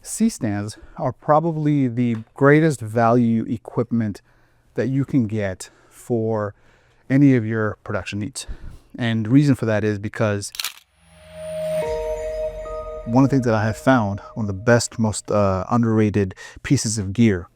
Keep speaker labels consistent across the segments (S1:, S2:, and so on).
S1: C-stands are probably the greatest value equipment that you can get for any of your production needs. And the reason for that is because one of the things that I have found, one of the best, most underrated pieces of gear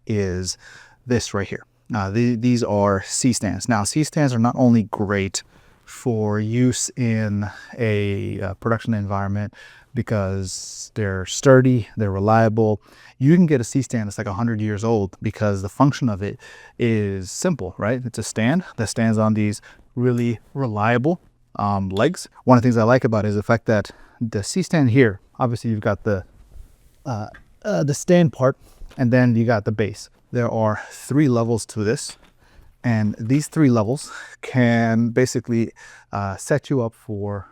S1: is this right here. These are C-stands. Now, C-stands are not only great for use in a production environment because they're sturdy, they're reliable. You can get a C-stand that's like 100 years old because the function of it is simple, right? It's a stand that stands on these really reliable legs. One of the things I like about it is the fact that the C-stand here, obviously you've got the stand part, and then you got the base. There are 3 levels to this, and these 3 levels can basically set you up for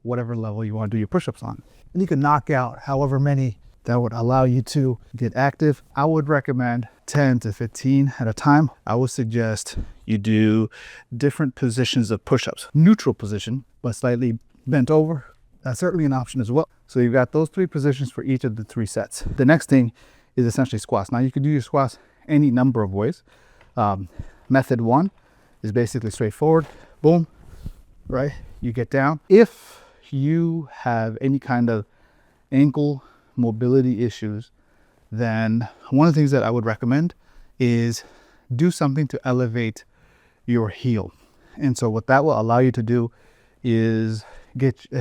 S1: whatever level you want to do your push-ups on. And you can knock out however many that would allow you to get active. I would recommend 10 to 15 at a time. I would suggest you do different positions of push-ups. Neutral position, but slightly bent over. That's certainly an option as well. So you've got those 3 positions for each of the 3 sets. The next thing is essentially squats. Now you can do your squats any number of ways. Method 1 is basically straightforward. Boom, right? You get down. If you have any kind of ankle mobility issues, then one of the things that I would recommend is do something to elevate your heel. And so what that will allow you to do is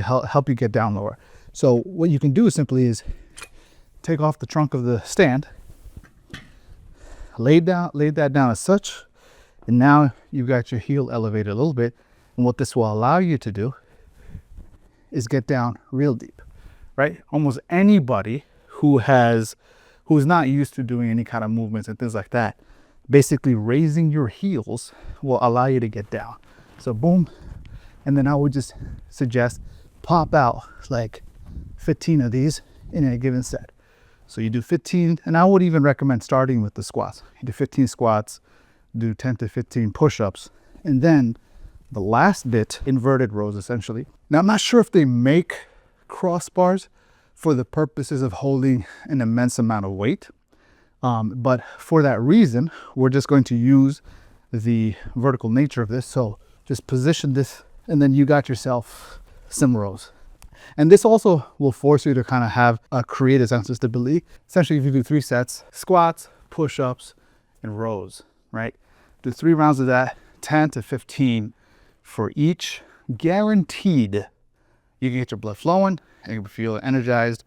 S1: help you get down lower. So what you can do simply is take off the trunk of the stand, lay that down as such, and now you've got your heel elevated a little bit. And what this will allow you to do is get down real deep, right? Almost anybody who's not used to doing any kind of movements and things like that, basically raising your heels will allow you to get down. So boom, and then I would just suggest pop out like 15 of these in a given set. So you do 15, and I would even recommend starting with the squats. You do 15 squats, do 10 to 15 push-ups, and then the last bit, inverted rows essentially. Now I'm not sure if they make crossbars for the purposes of holding an immense amount of weight, but for that reason, we're just going to use the vertical nature of this. So just position this, and then you got yourself some rows. And this also will force you to kind of create a sense of stability. Essentially, if you do 3 sets, squats, push-ups, and rows, right? Do 3 rounds of that, 10 to 15 for each. Guaranteed, you can get your blood flowing, and you can feel energized,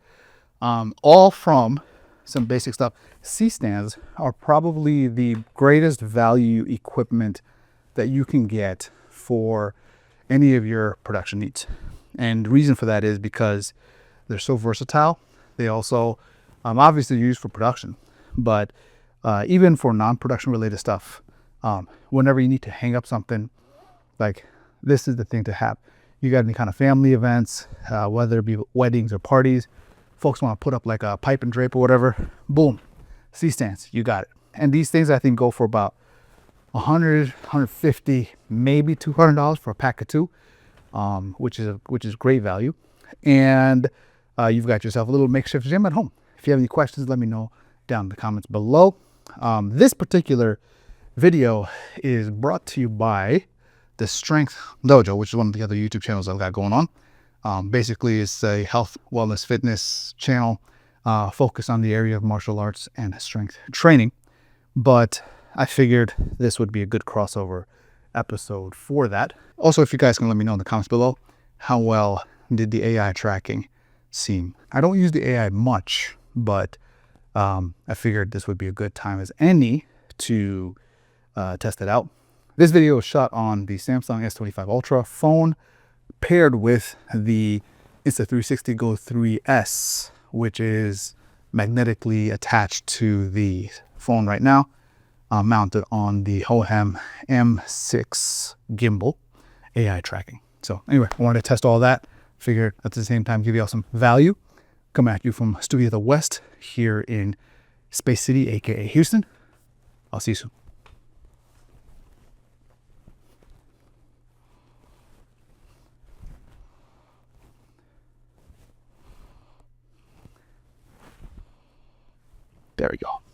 S1: all from some basic stuff. C-stands are probably the greatest value equipment that you can get for any of your production needs. And the reason for that is because they're so versatile. They also obviously used for production, but even for non-production related stuff, whenever you need to hang up something, like this is the thing to have. You got any kind of family events, whether it be weddings or parties, folks want to put up like a pipe and drape or whatever, boom, C-stands, you got it. And these things I think go for about $100, $150, maybe $200 for a pack of 2. Which is great value, and you've got yourself a little makeshift gym at home. If you have any questions, let me know down in the comments below. This particular video is brought to you by the Strength Dojo, which is one of the other YouTube channels I've got going on. Basically, it's a health, wellness, fitness channel focused on the area of martial arts and strength training. But I figured this would be a good crossover episode for that. Also, if you guys can let me know in the comments below, how well did the AI tracking seem? I don't use the AI much, but I figured this would be a good time as any to test it out. This video was shot on the Samsung S25 Ultra phone paired with the Insta360 Go 3S, which is magnetically attached to the phone right now, mounted on the Hohem M6 gimbal AI tracking. So anyway, I wanted to test all that. Figured at the same time give you all some value. Come at you from Studio the West here in Space City, aka Houston. I'll see you soon. There we go.